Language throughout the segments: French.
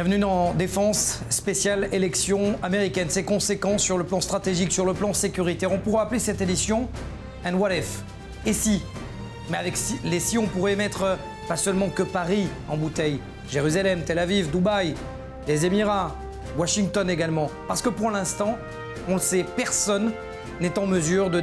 Bienvenue dans Défense spéciale élection américaine. Ses conséquences sur le plan stratégique, sur le plan sécuritaire. On pourra appeler cette édition And What If? Et si? Mais avec les si, on pourrait mettre pas seulement que Paris en bouteille. Jérusalem, Tel Aviv, Dubaï, les Émirats, Washington également. Parce que pour l'instant, on le sait, personne n'est en mesure de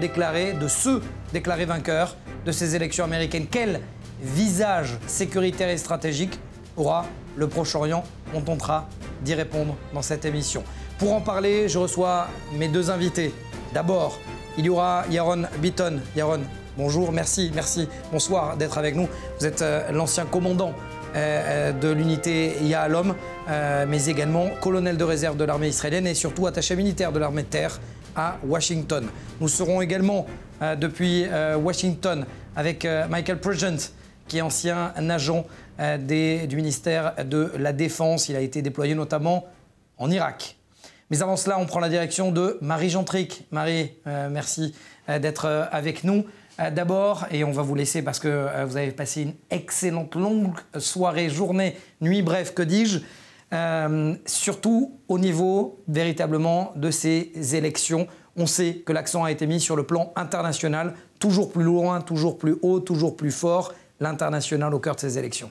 se déclarer vainqueur de ces élections américaines. Quel visage sécuritaire et stratégique aura le Proche-Orient? On tentera d'y répondre dans cette émission. Pour en parler, je reçois mes deux invités. D'abord, il y aura Yaron Bitton. Yaron, bonjour, merci, bonsoir d'être avec nous. Vous êtes l'ancien commandant de l'unité Yahalom, mais également colonel de réserve de l'armée israélienne et surtout attaché militaire de l'armée de terre à Washington. Nous serons également depuis Washington avec Michael Purgent, qui est ancien agent du ministère de la Défense. Il a été déployé notamment en Irak. Mais avant cela, on prend la direction de Marie Gentric. Marie, merci d'être avec nous. D'abord, et on va vous laisser parce que vous avez passé une excellente longue soirée, journée, nuit, bref, que dis-je, surtout au niveau véritablement de ces élections. On sait que l'accent a été mis sur le plan international, toujours plus loin, toujours plus haut, toujours plus fort, l'international au cœur de ces élections.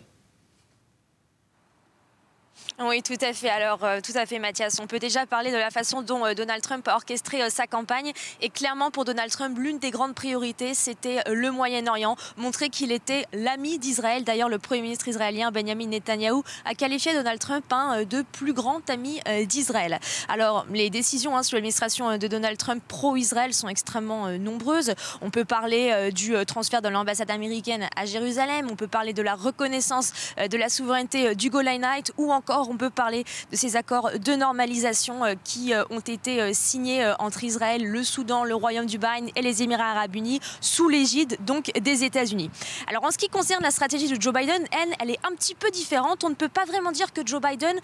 Oui, tout à fait. Alors, tout à fait, Mathias. On peut déjà parler de la façon dont Donald Trump a orchestré sa campagne. Et clairement, pour Donald Trump, l'une des grandes priorités, c'était le Moyen-Orient. Montrer qu'il était l'ami d'Israël. D'ailleurs, le Premier ministre israélien, Benjamin Netanyahou, a qualifié Donald Trump de plus grand ami d'Israël. Alors, les décisions sur l'administration de Donald Trump pro-Israël sont extrêmement nombreuses. On peut parler du transfert de l'ambassade américaine à Jérusalem. On peut parler de la reconnaissance de la souveraineté du Golan Heights ou encore on peut parler de ces accords de normalisation qui ont été signés entre Israël, le Soudan, le Royaume du Bahreïn et les Émirats arabes unis sous l'égide donc des États-Unis. Alors en ce qui concerne la stratégie de Joe Biden, elle est un petit peu différente. On ne peut pas vraiment dire que Joe Biden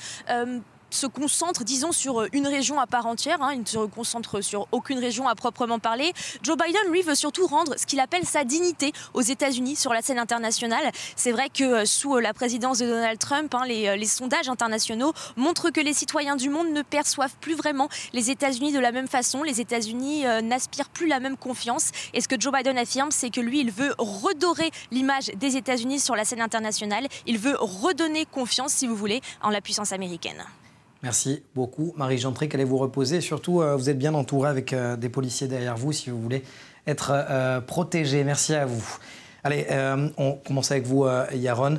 se concentre, disons, sur une région à part entière. Il ne se concentre sur aucune région à proprement parler. Joe Biden, lui, veut surtout rendre ce qu'il appelle sa dignité aux États-Unis sur la scène internationale. C'est vrai que sous la présidence de Donald Trump, les sondages internationaux montrent que les citoyens du monde ne perçoivent plus vraiment les États-Unis de la même façon. Les États-Unis n'aspirent plus la même confiance. Et ce que Joe Biden affirme, c'est que lui, il veut redorer l'image des États-Unis sur la scène internationale. Il veut redonner confiance, si vous voulez, en la puissance américaine. Merci beaucoup, Marie Gentric. Allez vous reposer. Surtout, vous êtes bien entouré avec des policiers derrière vous si vous voulez être protégé. Merci à vous. Allez, on commence avec vous, Yaron.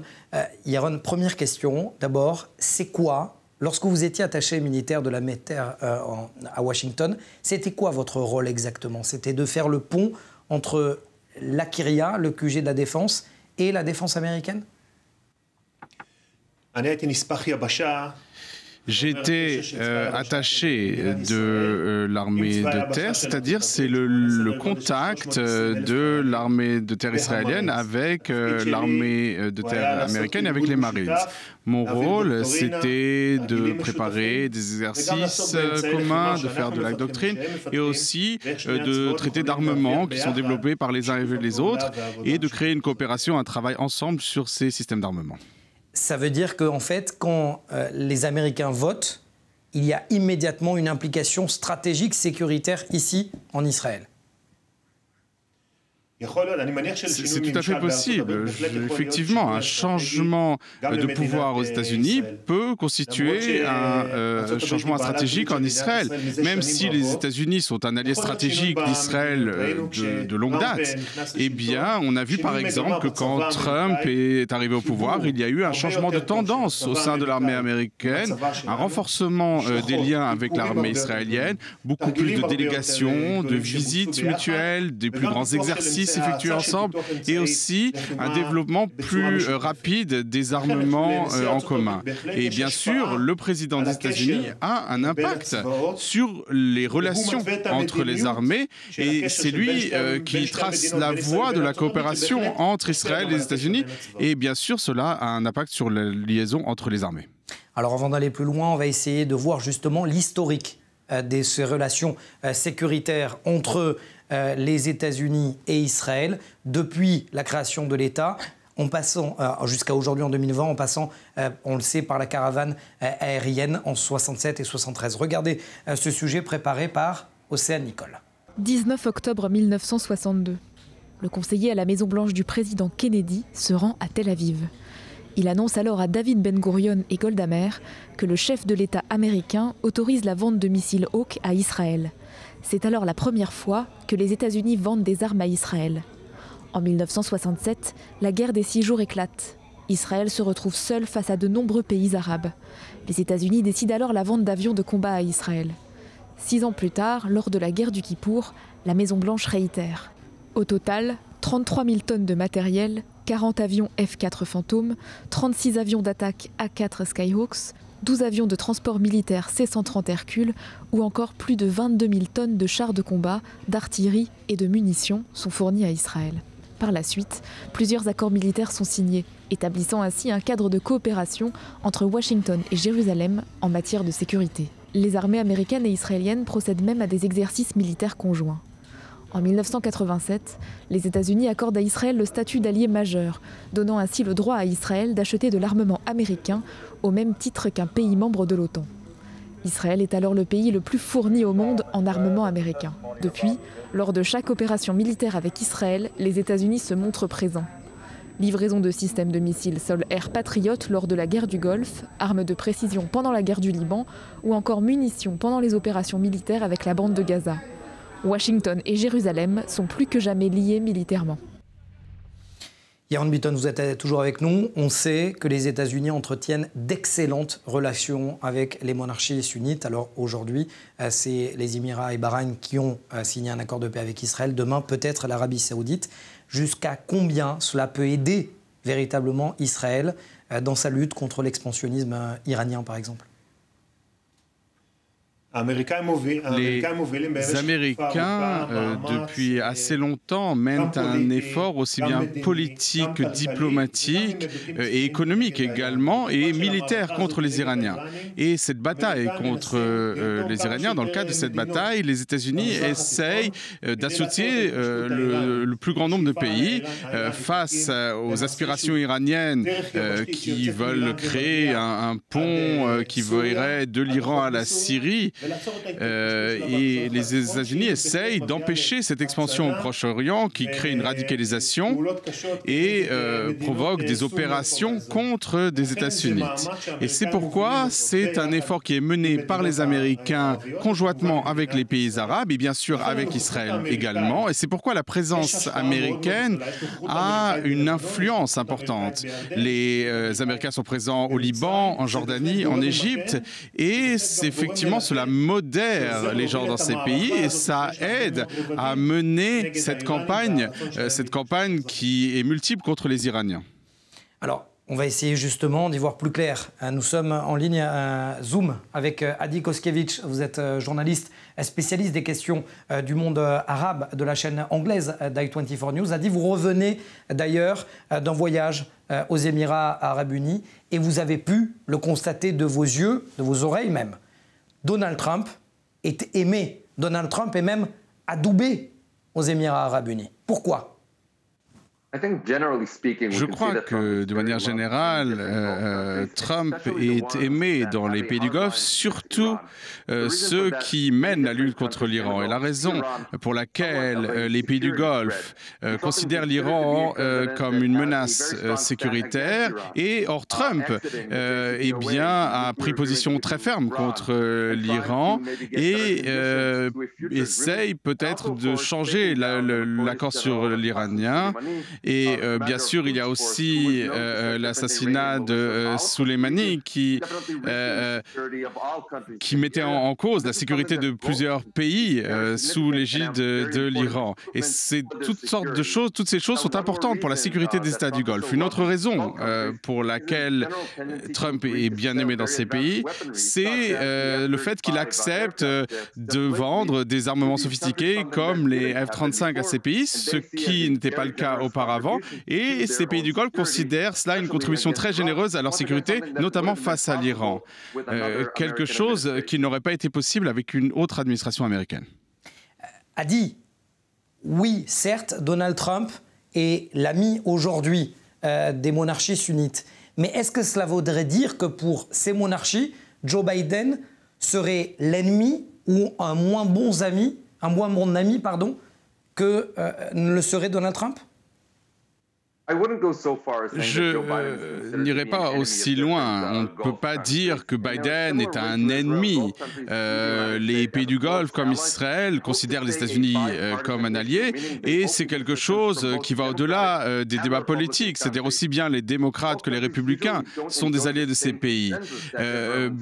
Yaron, première question. D'abord, c'est quoi, lorsque vous étiez attaché militaire de la l'armée de terre à Washington, c'était quoi votre rôle exactement? C'était de faire le pont entre l'Akiria, le QG de la défense, et la défense américaine? J'étais attaché de l'armée de terre, c'est-à-dire c'est le contact de l'armée de terre israélienne avec l'armée de terre américaine et avec les Marines. Mon rôle, c'était de préparer des exercices communs, de faire de la doctrine et aussi de traiter d'armements qui sont développés par les uns et les autres et de créer une coopération, un travail ensemble sur ces systèmes d'armement. Ça veut dire qu'en fait, quand les Américains votent, il y a immédiatement une implication stratégique, sécuritaire ici, en Israël. C'est tout à fait possible. Effectivement, un changement de pouvoir aux États-Unis peut constituer un changement stratégique en Israël. Même si les États-Unis sont un allié stratégique d'Israël de longue date, eh bien, on a vu par exemple que quand Trump est arrivé au pouvoir, il y a eu un changement de tendance au sein de l'armée américaine, un renforcement des liens avec l'armée israélienne, beaucoup plus de délégations, de visites mutuelles, des plus grands exercices effectués ensemble et aussi un développement plus rapide des armements en commun. Et bien sûr, le président des États-Unis a un impact sur les relations entre les armées et c'est lui qui trace la voie de la coopération entre Israël et les États-Unis et bien sûr, cela a un impact sur la liaison entre les armées. Alors avant d'aller plus loin, on va essayer de voir justement l'historique de ces relations sécuritaires entre les États-Unis et Israël depuis la création de l'État en passant, jusqu'à aujourd'hui en 2020, en passant, on le sait, par la caravane aérienne en 67 et 73. Regardez ce sujet préparé par Océane Nicole. 19 octobre 1962. Le conseiller à la Maison-Blanche du président Kennedy se rend à Tel Aviv. Il annonce alors à David Ben Gourion et Golda Meir que le chef de l'État américain autorise la vente de missiles Hawk à Israël. C'est alors la première fois que les États-Unis vendent des armes à Israël. En 1967, la guerre des 6 jours éclate. Israël se retrouve seul face à de nombreux pays arabes. Les États-Unis décident alors la vente d'avions de combat à Israël. 6 ans plus tard, lors de la guerre du Kippour, la Maison-Blanche réitère. Au total, 33 000 tonnes de matériel, 40 avions F-4 Phantom, 36 avions d'attaque A-4 Skyhawks, 12 avions de transport militaire C-130 Hercule ou encore plus de 22 000 tonnes de chars de combat, d'artillerie et de munitions sont fournis à Israël. Par la suite, plusieurs accords militaires sont signés, établissant ainsi un cadre de coopération entre Washington et Jérusalem en matière de sécurité. Les armées américaines et israéliennes procèdent même à des exercices militaires conjoints. En 1987, les États-Unis accordent à Israël le statut d'allié majeur, donnant ainsi le droit à Israël d'acheter de l'armement américain au même titre qu'un pays membre de l'OTAN. Israël est alors le pays le plus fourni au monde en armement américain. Depuis, lors de chaque opération militaire avec Israël, les États-Unis se montrent présents. Livraison de systèmes de missiles sol-air Patriot lors de la guerre du Golfe, armes de précision pendant la guerre du Liban ou encore munitions pendant les opérations militaires avec la bande de Gaza. Washington et Jérusalem sont plus que jamais liés militairement. Yaron Bitton, vous êtes toujours avec nous. On sait que les États-Unis entretiennent d'excellentes relations avec les monarchies sunnites. Alors aujourd'hui, c'est les Émirats et Bahreïn qui ont signé un accord de paix avec Israël. Demain, peut-être l'Arabie saoudite. Jusqu'à combien cela peut aider véritablement Israël dans sa lutte contre l'expansionnisme iranien, par exemple ? Les Américains, depuis assez longtemps, mènent un effort aussi bien politique que diplomatique et économique également, et militaire contre les Iraniens. Et cette bataille contre les Iraniens, dans le cadre de cette bataille, les États-Unis essayent d'associer le plus grand nombre de pays face aux aspirations iraniennes qui veulent créer un pont qui irait de l'Iran à la Syrie. Et les États-Unis essayent d'empêcher cette expansion au Proche-Orient qui crée une radicalisation et provoque des opérations contre des États sunnites. Et c'est pourquoi c'est un effort qui est mené par les Américains conjointement avec les pays arabes et bien sûr avec Israël également. Et c'est pourquoi la présence américaine a une influence importante. Les Américains sont présents au Liban, en Jordanie, en Égypte et effectivement cela modère les gens dans ces pays et ça aide à mener cette campagne qui est multiple contre les Iraniens. Alors, on va essayer justement d'y voir plus clair. Nous sommes en ligne à Zoom avec Adi Koskiewicz. Vous êtes journaliste, spécialiste des questions du monde arabe de la chaîne anglaise d'i24 News. Adi, vous revenez d'ailleurs d'un voyage aux Émirats arabes unis et vous avez pu le constater de vos yeux, de vos oreilles même. Donald Trump est aimé. Donald Trump est même adoubé aux Émirats arabes unis. Pourquoi ? Je crois que, de manière générale, Trump est aimé dans les pays du Golfe, surtout ceux qui mènent la lutte contre l'Iran. Et la raison pour laquelle les pays du Golfe considèrent l'Iran comme une menace sécuritaire, et or Trump a pris position très ferme contre l'Iran et essaye peut-être de changer l'accord sur l'Iranien. Et bien sûr, il y a aussi l'assassinat de Soleimani qui mettait en cause la sécurité de plusieurs pays sous l'égide de l'Iran. Et c'est toutes ces choses sont importantes pour la sécurité des États du Golfe. Une autre raison pour laquelle Trump est bien aimé dans ces pays, c'est le fait qu'il accepte de vendre des armements sophistiqués comme les F-35 à ces pays, ce qui n'était pas le cas auparavant. Et ces pays du Golfe considèrent cela une contribution très généreuse à leur sécurité, notamment face à l'Iran. Quelque chose qui n'aurait pas été possible avec une autre administration américaine. A dit, oui, certes, Donald Trump est l'ami aujourd'hui des monarchies sunnites. Mais est-ce que cela voudrait dire que pour ces monarchies, Joe Biden serait l'ennemi ou un moins bon ami que ne le serait Donald Trump? Je n'irai pas aussi loin. On ne peut pas dire que Biden est un ennemi. Les pays du Golfe, comme Israël, considèrent les États-Unis comme un allié, et c'est quelque chose qui va au-delà des débats politiques. C'est-à-dire aussi bien les démocrates que les républicains sont des alliés de ces pays.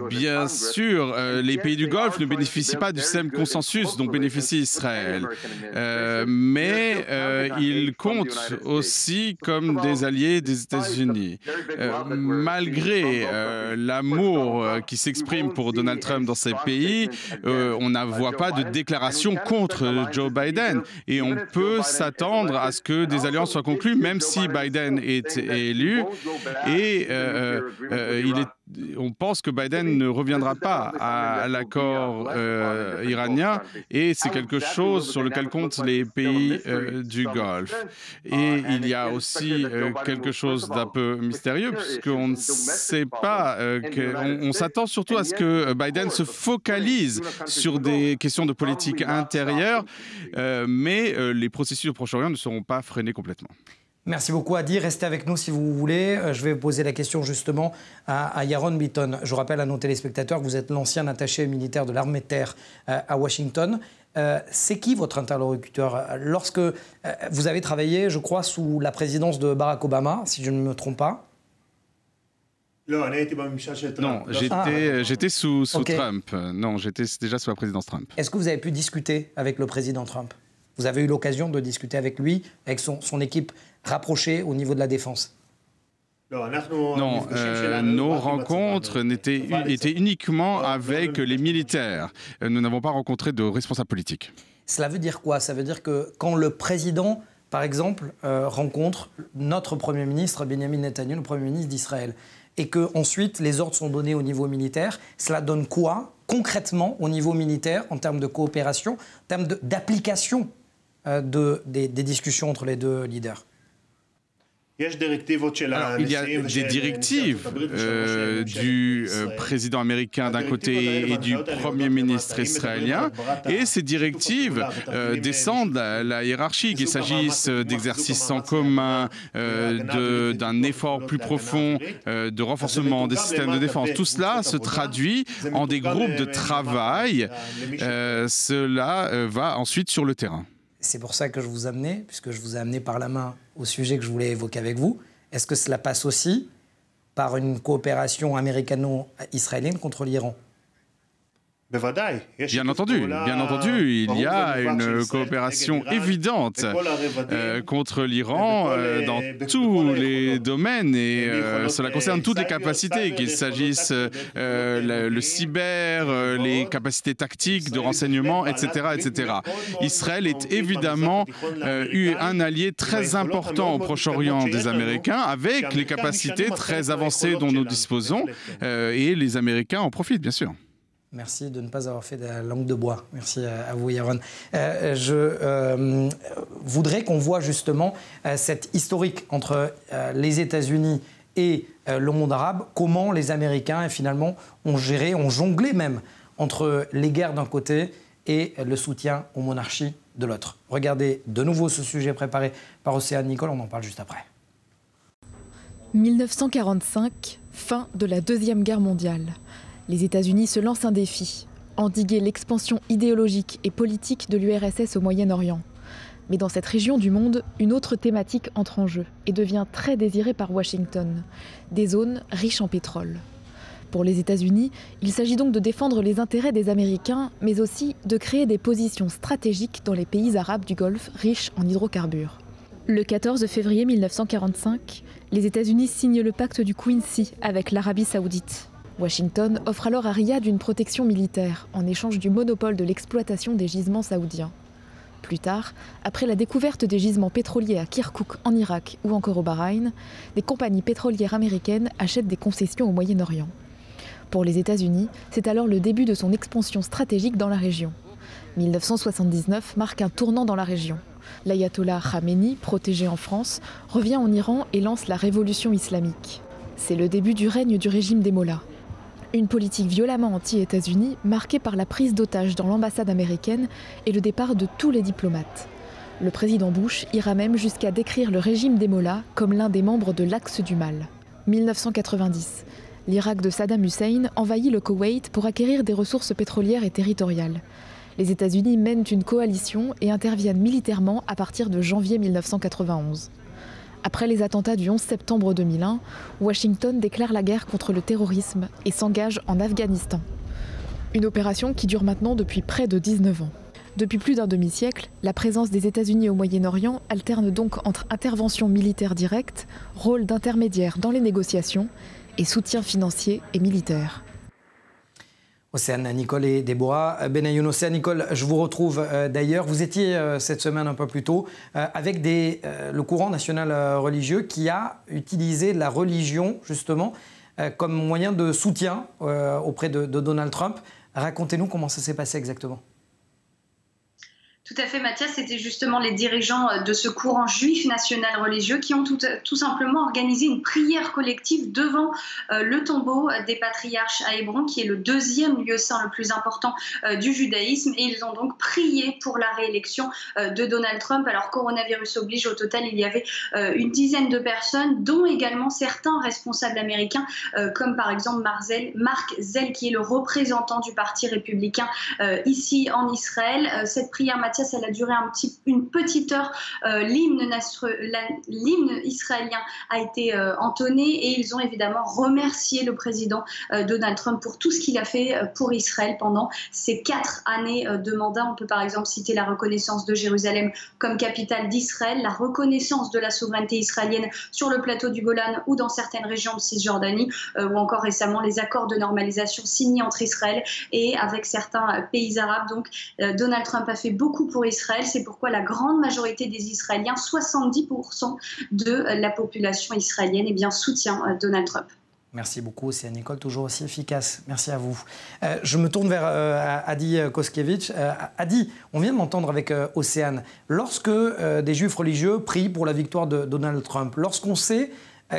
Bien sûr, les pays du Golfe ne bénéficient pas du même consensus dont bénéficie Israël. Mais ils comptent aussi comme des alliés des États-Unis. Malgré l'amour qui s'exprime pour Donald Trump dans ces pays, on ne voit pas de déclaration contre Joe Biden. Et on peut s'attendre à ce que des alliances soient conclues, même si Biden est élu. Et on pense que Biden ne reviendra pas à l'accord iranien, et c'est quelque chose sur lequel comptent les pays du Golfe. Et il y a aussi quelque chose d'un peu mystérieux, puisqu'on ne sait pas, on s'attend surtout à ce que Biden se focalise sur des questions de politique intérieure, mais les processus au Proche-Orient ne seront pas freinés complètement. Merci beaucoup Adi, restez avec nous si vous voulez. Je vais poser la question justement à Yaron Bitton. Je rappelle à nos téléspectateurs que vous êtes l'ancien attaché militaire de l'armée de terre à Washington. C'est qui votre interlocuteur? Lorsque vous avez travaillé, je crois, sous la présidence de Barack Obama, si je ne me trompe pas. Non, j'étais sous Trump. Non, j'étais déjà sous la présidence Trump. Est-ce que vous avez pu discuter avec le président Trump? Vous avez eu l'occasion de discuter avec lui, avec son équipe rapprochée au niveau de la défense? Non, nos rencontres étaient uniquement avec les militaires. Nous n'avons pas rencontré de responsables politiques. Cela veut dire quoi? Ça veut dire que quand le président, par exemple, rencontre notre Premier ministre, Benjamin Netanyahu, le Premier ministre d'Israël, et qu'ensuite les ordres sont donnés au niveau militaire, cela donne quoi concrètement au niveau militaire en termes de coopération, en termes d'application des discussions entre les deux leaders? Alors, il y a des directives du président américain d'un côté et du Premier ministre israélien, et ces directives descendent la hiérarchie, qu'il s'agisse d'exercices en commun, d'un effort plus profond, de renforcement des systèmes de défense. Tout cela se traduit en des groupes de travail. Cela va ensuite sur le terrain. C'est pour ça que je vous amenais, puisque je vous ai amené par la main au sujet que je voulais évoquer avec vous. Est-ce que cela passe aussi par une coopération américano-israélienne contre l'Iran? Bien entendu, il y a une coopération évidente contre l'Iran dans tous les domaines, et cela concerne toutes les capacités, qu'il s'agisse le cyber, les capacités tactiques de renseignement, etc., etc. Israël est évidemment un allié très important au Proche-Orient des Américains, avec les capacités très avancées dont nous disposons, et les Américains en profitent, bien sûr. Merci de ne pas avoir fait de la langue de bois. Merci à vous, Yaron. Je voudrais qu'on voit justement cette historique entre les États-Unis et le monde arabe, comment les Américains finalement ont géré, ont jonglé même entre les guerres d'un côté et le soutien aux monarchies de l'autre. Regardez de nouveau ce sujet préparé par Océane Nicole, on en parle juste après. 1945, fin de la Deuxième Guerre mondiale. Les États-Unis se lancent un défi, endiguer l'expansion idéologique et politique de l'URSS au Moyen-Orient. Mais dans cette région du monde, une autre thématique entre en jeu et devient très désirée par Washington, des zones riches en pétrole. Pour les États-Unis, il s'agit donc de défendre les intérêts des Américains, mais aussi de créer des positions stratégiques dans les pays arabes du Golfe riches en hydrocarbures. Le 14 février 1945, les États-Unis signent le pacte du Quincy avec l'Arabie saoudite. Washington offre alors à Riyad une protection militaire en échange du monopole de l'exploitation des gisements saoudiens. Plus tard, après la découverte des gisements pétroliers à Kirkouk en Irak ou encore au Bahreïn, des compagnies pétrolières américaines achètent des concessions au Moyen-Orient. Pour les États-Unis, c'est alors le début de son expansion stratégique dans la région. 1979 marque un tournant dans la région. l'ayatollah Khamenei, protégé en France, revient en Iran et lance la révolution islamique. C'est le début du règne du régime des mollahs. Une politique violemment anti-États-Unis, marquée par la prise d'otages dans l'ambassade américaine et le départ de tous les diplomates. Le président Bush ira même jusqu'à décrire le régime des mollahs comme l'un des membres de l'Axe du mal. 1990. L'Irak de Saddam Hussein envahit le Koweït pour acquérir des ressources pétrolières et territoriales. Les États-Unis mènent une coalition et interviennent militairement à partir de janvier 1991. Après les attentats du 11 septembre 2001, Washington déclare la guerre contre le terrorisme et s'engage en Afghanistan. Une opération qui dure maintenant depuis près de 19 ans. Depuis plus d'un demi-siècle, la présence des États-Unis au Moyen-Orient alterne donc entre intervention militaire directe, rôle d'intermédiaire dans les négociations et soutien financier et militaire. Océane, Nicole et Déborah Benayoun. Océane, Nicole, je vous retrouve d'ailleurs. Vous étiez cette semaine un peu plus tôt avec le courant national religieux qui a utilisé la religion justement comme moyen de soutien auprès de Donald Trump. Racontez-nous comment ça s'est passé exactement. Tout à fait, Mathias, c'était justement les dirigeants de ce courant juif national religieux qui ont tout simplement organisé une prière collective devant le tombeau des patriarches à Hébron, qui est le deuxième lieu saint le plus important du judaïsme. Et ils ont donc prié pour la réélection de Donald Trump. Alors, coronavirus oblige, au total, il y avait une dizaine de personnes, dont également certains responsables américains, comme par exemple Mark Zell, qui est le représentant du Parti républicain ici en Israël. Cette prière, Mathias, elle a duré une petite heure. L'hymne israélien a été entonné et ils ont évidemment remercié le président Donald Trump pour tout ce qu'il a fait pour Israël pendant ces 4 années de mandat. On peut par exemple citer la reconnaissance de Jérusalem comme capitale d'Israël, la reconnaissance de la souveraineté israélienne sur le plateau du Golan ou dans certaines régions de Cisjordanie, ou encore récemment les accords de normalisation signés entre Israël et avec certains pays arabes. Donc Donald Trump a fait beaucoup pour Israël, c'est pourquoi la grande majorité des Israéliens, 70% de la population israélienne, soutient Donald Trump. Merci beaucoup, c'est Nicole, toujours aussi efficace. Merci à vous. Je me tourne vers Adi Koskiewicz. Adi, on vient de m'entendre avec Océane. Lorsque des juifs religieux prient pour la victoire de Donald Trump, lorsqu'on sait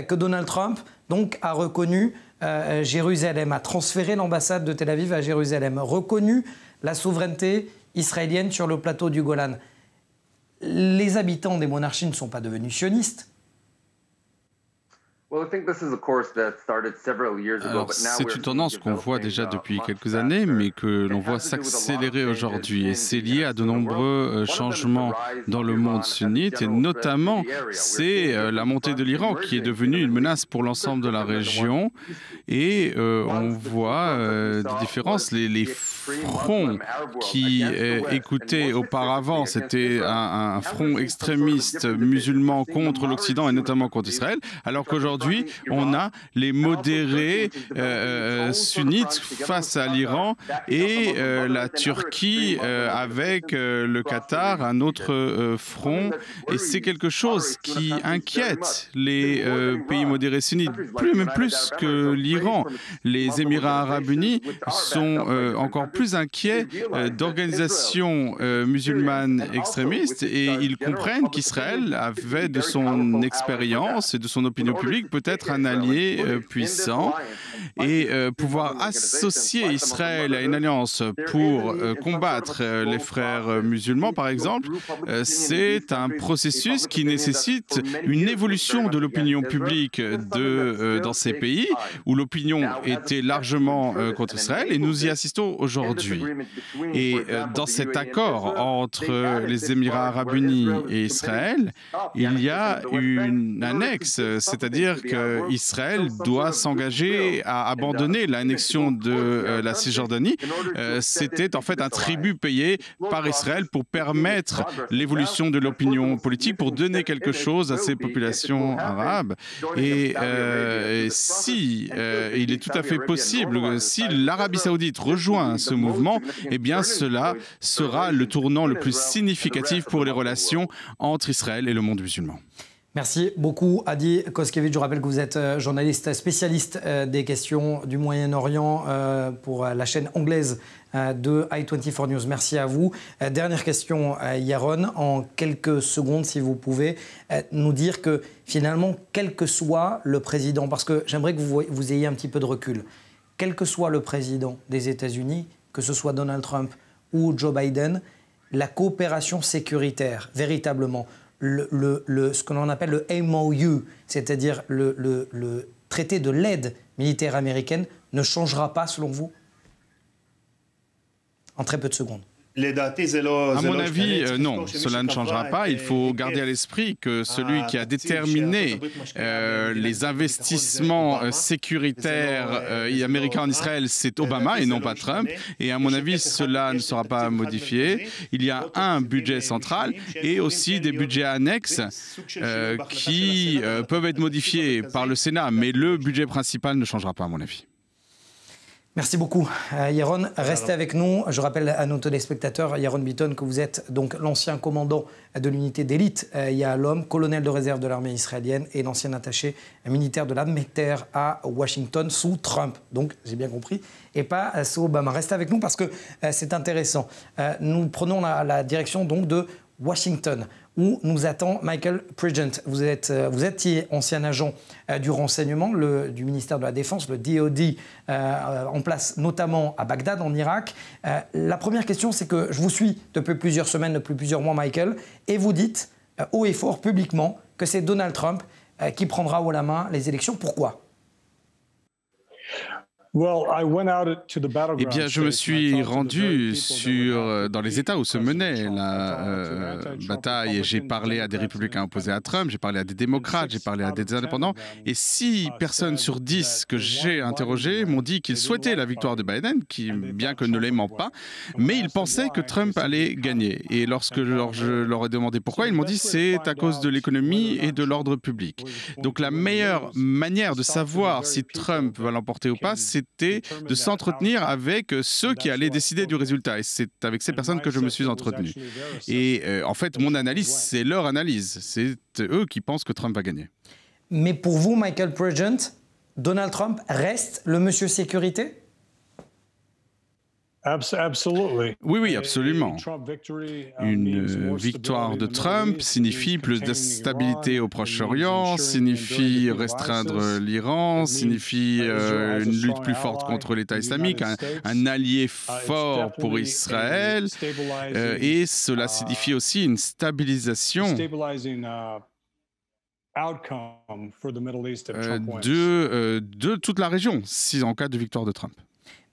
que Donald Trump donc, a reconnu Jérusalem, a transféré l'ambassade de Tel Aviv à Jérusalem, reconnu la souveraineté israélienne sur le plateau du Golan. Les habitants des monarchies ne sont pas devenus sionistes. Alors, c'est une tendance qu'on voit déjà depuis quelques années, mais que l'on voit s'accélérer aujourd'hui. Et c'est lié à de nombreux changements dans le monde sunnite. Et notamment, c'est la montée de l'Iran qui est devenue une menace pour l'ensemble de la région. Et on voit des différences. Les fronts qui écoutaient auparavant, c'était un front extrémiste musulman contre l'Occident et notamment contre Israël, alors qu'aujourd'hui, on a les modérés sunnites face à l'Iran et la Turquie avec le Qatar, un autre front. Et c'est quelque chose qui inquiète les pays modérés sunnites, même plus que l'Iran. Les Émirats arabes unis sont encore plus inquiets d'organisations musulmanes extrémistes et ils comprennent qu'Israël avait de son expérience et de son opinion publique peut-être un allié puissant et pouvoir associer Israël à une alliance pour combattre les frères musulmans, par exemple, c'est un processus qui nécessite une évolution de l'opinion publique dans ces pays où l'opinion était largement contre Israël et nous y assistons aujourd'hui. Et dans cet accord entre les Émirats arabes unis et Israël, il y a une annexe, c'est-à-dire qu'Israël doit s'engager à abandonner l'annexion de la Cisjordanie. C'était en fait un tribut payé par Israël pour permettre l'évolution de l'opinion politique, pour donner quelque chose à ces populations arabes. Et si il est tout à fait possible, si l'Arabie saoudite rejoint ce mouvement, eh bien cela sera le tournant le plus significatif pour les relations entre Israël et le monde musulman. Merci beaucoup, Adi Koskiewicz. Je rappelle que vous êtes journaliste spécialiste des questions du Moyen-Orient pour la chaîne anglaise de i24 News. Merci à vous. Dernière question, Yaron, en quelques secondes, si vous pouvez nous dire que finalement, quel que soit le président, parce que j'aimerais que vous ayez un petit peu de recul, quel que soit le président des États-Unis, que ce soit Donald Trump ou Joe Biden, la coopération sécuritaire, véritablement, ce que l'on appelle le MOU, c'est-à-dire le traité de l'aide militaire américaine, ne changera pas selon vous? En très peu de secondes. À mon avis, non, cela ne changera pas. Il faut garder à l'esprit que celui qui a déterminé les investissements sécuritaires américains en Israël, c'est Obama et non pas Trump. Et à mon avis, cela ne sera pas modifié. Il y a un budget central et aussi des budgets annexes qui peuvent être modifiés par le Sénat. Mais le budget principal ne changera pas, à mon avis. Merci beaucoup, Yaron. Restez avec nous. Je rappelle à nos téléspectateurs, Yaron Bitton, que vous êtes donc l'ancien commandant de l'unité d'élite Yahalom, colonel de réserve de l'armée israélienne et l'ancien attaché militaire de l'armée de terre à Washington sous Trump. Donc, j'ai bien compris, et pas sous Obama. Restez avec nous parce que c'est intéressant. Nous prenons la direction donc de Washington, où nous attend Michael Pridgent. Vous étiez ancien agent du renseignement, du ministère de la Défense, le DOD, en place notamment à Bagdad, en Irak. La première question, c'est que je vous suis depuis plusieurs semaines, depuis plusieurs mois, Michael, et vous dites haut et fort, publiquement, que c'est Donald Trump qui prendra haut la main les élections. Pourquoi ? Eh bien, je me suis rendu dans les États où se menait la bataille et j'ai parlé à des républicains opposés à Trump, j'ai parlé à des démocrates, j'ai parlé à des indépendants. Et 6 personnes sur 10 que j'ai interrogées m'ont dit qu'ils souhaitaient la victoire de Biden, bien que ne l'aimant pas, mais ils pensaient que Trump allait gagner. Et lorsque je leur ai demandé pourquoi, ils m'ont dit c'est à cause de l'économie et de l'ordre public. Donc la meilleure manière de savoir si Trump va l'emporter ou pas, c'était de s'entretenir avec ceux qui allaient décider du résultat. Et c'est avec ces personnes que je me suis entretenu. Et en fait, mon analyse, c'est leur analyse. C'est eux qui pensent que Trump va gagner. Mais pour vous, Michael Pridgent, Donald Trump reste le monsieur sécurité ? Oui, absolument. Une victoire de Trump signifie plus de stabilité au Proche-Orient, signifie restreindre l'Iran, signifie une lutte plus forte contre l'État islamique, un allié fort pour Israël, et cela signifie aussi une stabilisation de toute la région, en cas de victoire de Trump.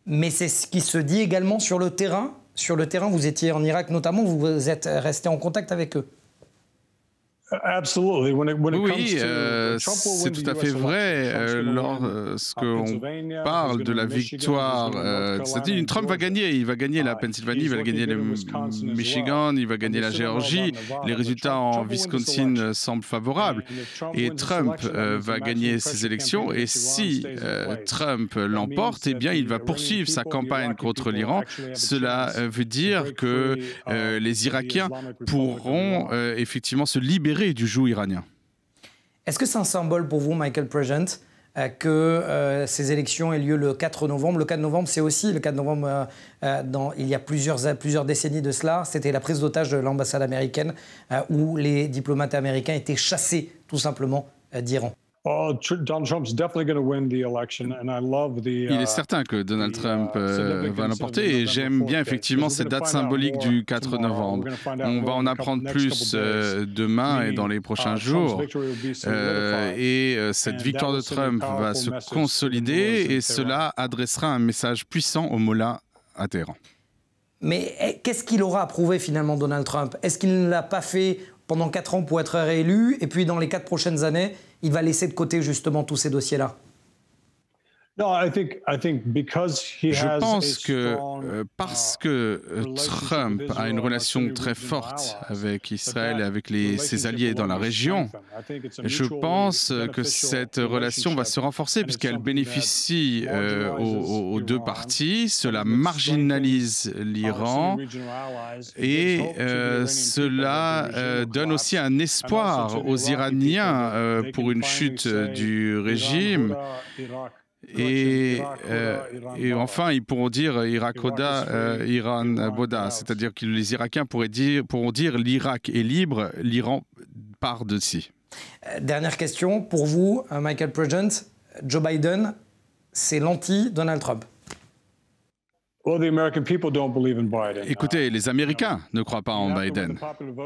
Mais c'est ce qui se dit également sur le terrain. Sur le terrain, vous étiez en Irak notamment, vous êtes resté en contact avec eux. Oui, c'est tout à fait vrai. Lorsqu'on parle de la victoire, Trump va gagner. Il va gagner la Pennsylvanie, il va gagner le Michigan, il va gagner la Géorgie. Les résultats en Wisconsin semblent favorables. Et Trump va gagner ces élections. Et si Trump l'emporte, eh bien, il va poursuivre sa campagne contre l'Iran. Cela veut dire que les Irakiens pourront effectivement se libérer du joug iranien. Est-ce que c'est un symbole pour vous, Michael Pridgent, que ces élections aient lieu le 4 novembre? Le 4 novembre, c'est aussi le 4 novembre, il y a plusieurs décennies de cela, c'était la prise d'otage de l'ambassade américaine où les diplomates américains étaient chassés tout simplement d'Iran. Il est certain que Donald Trump va l'emporter et j'aime bien effectivement cette date symbolique du 4 novembre. On va en apprendre plus demain et dans les prochains jours. Et cette victoire de Trump va se consolider et cela adressera un message puissant aux mollahs à Téhéran. Mais qu'est-ce qu'il aura à prouver finalement, Donald Trump? Est-ce qu'il ne l'a pas fait pendant 4 ans pour être réélu et puis dans les 4 prochaines années, il va laisser de côté justement tous ces dossiers-là? Je pense que parce que Trump a une relation très forte avec Israël et avec ses alliés dans la région, je pense que cette relation va se renforcer puisqu'elle bénéficie aux deux parties. Cela marginalise l'Iran et cela donne aussi un espoir aux Iraniens pour une chute du régime. Et enfin, ils pourront dire Irak Oda, Iran Boda, c'est-à-dire que les Irakiens pourront dire l'Irak est libre, l'Iran part d'ici. Dernière question pour vous, Michael Pregent. Joe Biden, c'est l'anti-Donald Trump. Écoutez, les Américains ne croient pas en Biden.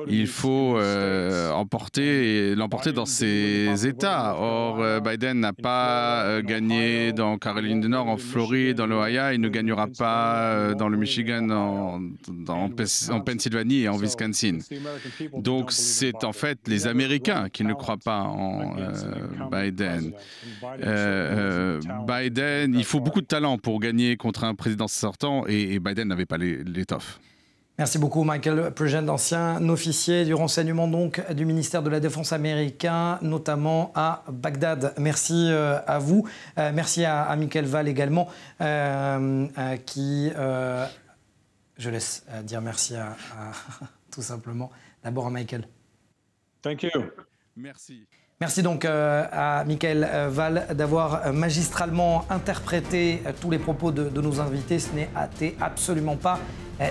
Il faut l'emporter dans ses États. Or, Biden n'a pas gagné dans Caroline du Nord, en Floride, dans l'Ohio. Il ne gagnera pas dans le Michigan, en Pennsylvanie et en Wisconsin. Donc, c'est en fait les Américains qui ne croient pas en Biden. Biden, il faut beaucoup de talent pour gagner contre un président sortant. Et Biden n'avait pas l'étoffe. Merci beaucoup, Michael Pregent, ancien officier du renseignement donc, du ministère de la Défense américain, notamment à Bagdad. Merci à vous. Merci à Michael Val également, qui... je laisse dire merci à tout simplement. D'abord à Michael. Thank you. Merci. Merci donc à Michael Val d'avoir magistralement interprété tous les propos de nos invités. Ce n'est absolument pas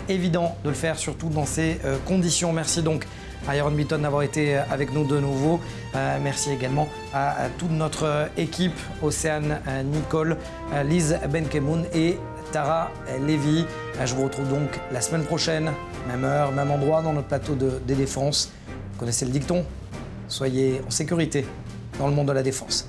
évident de le faire, surtout dans ces conditions. Merci donc à Yaron Bitton d'avoir été avec nous de nouveau. Merci également à toute notre équipe, Océane Nicole, Lise Benkemoun et Tara Lévy. Je vous retrouve donc la semaine prochaine, même heure, même endroit, dans notre plateau des défenses. Vous connaissez le dicton ? Soyez en sécurité dans le monde de la défense.